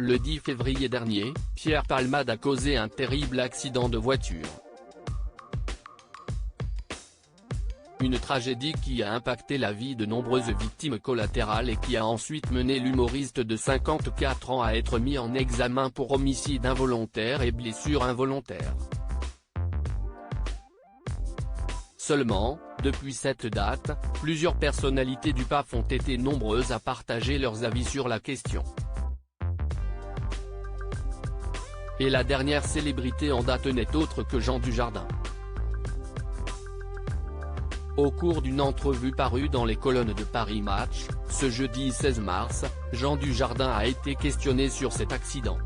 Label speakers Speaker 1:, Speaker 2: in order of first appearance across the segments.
Speaker 1: Le 10 février dernier, Pierre Palmade a causé un terrible accident de voiture. Une tragédie qui a impacté la vie de nombreuses victimes collatérales et qui a ensuite mené l'humoriste de 54 ans à être mis en examen pour homicide involontaire et blessure involontaire. Seulement, depuis cette date, plusieurs personnalités du PAF ont été nombreuses à partager leurs avis sur la question. Et la dernière célébrité en date n'est autre que Jean Dujardin. Au cours d'une entrevue parue dans les colonnes de Paris Match, ce jeudi 16 mars, Jean Dujardin a été questionné sur cet accident.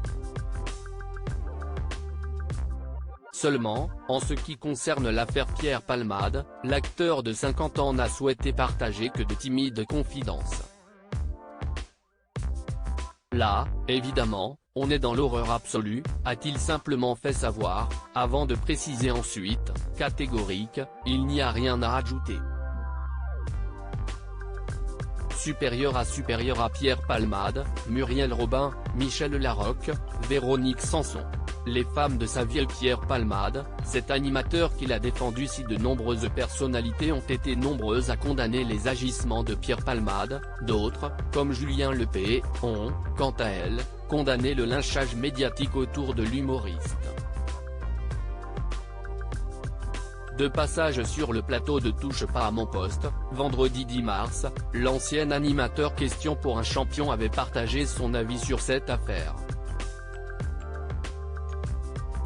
Speaker 1: Seulement, en ce qui concerne l'affaire Pierre Palmade, l'acteur de 50 ans n'a souhaité partager que de timides confidences. Là, évidemment, on est dans l'horreur absolue, a-t-il simplement fait savoir, avant de préciser ensuite, catégorique, il n'y a rien à ajouter. Supérieur à Pierre Palmade, Muriel Robin, Michel Larocque, Véronique Sanson. Les femmes de sa vie. Pierre Palmade, cet animateur qu'il a défendu. Si de nombreuses personnalités ont été nombreuses à condamner les agissements de Pierre Palmade, d'autres, comme Julien Lepé, ont, quant à elles, condamné le lynchage médiatique autour de l'humoriste. De passage sur le plateau de Touche pas à mon poste, vendredi 10 mars, l'ancien animateur Question pour un champion avait partagé son avis sur cette affaire.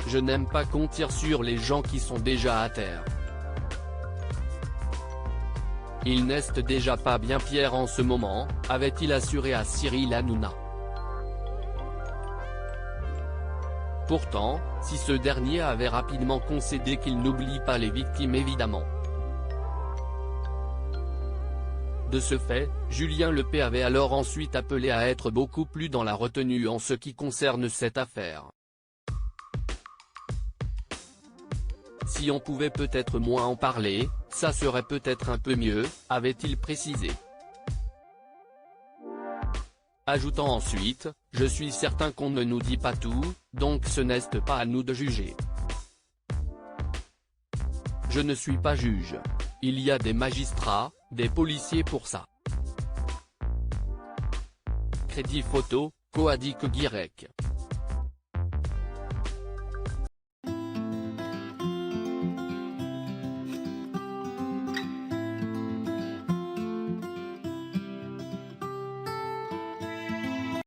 Speaker 1: Je n'aime pas qu'on tire sur les gens qui sont déjà à terre. Il n'est déjà pas bien Pierre en ce moment, avait-il assuré à Cyril Hanouna. Pourtant, si ce dernier avait rapidement concédé qu'il n'oublie pas les victimes évidemment. De ce fait, Julien Lepé avait alors ensuite appelé à être beaucoup plus dans la retenue en ce qui concerne cette affaire. Si on pouvait peut-être moins en parler, ça serait peut-être un peu mieux, avait-il précisé. Ajoutant ensuite, je suis certain qu'on ne nous dit pas tout, donc ce n'est pas à nous de juger. Je ne suis pas juge. Il y a des magistrats, des policiers pour ça. Crédit photo, Coadic Guirec.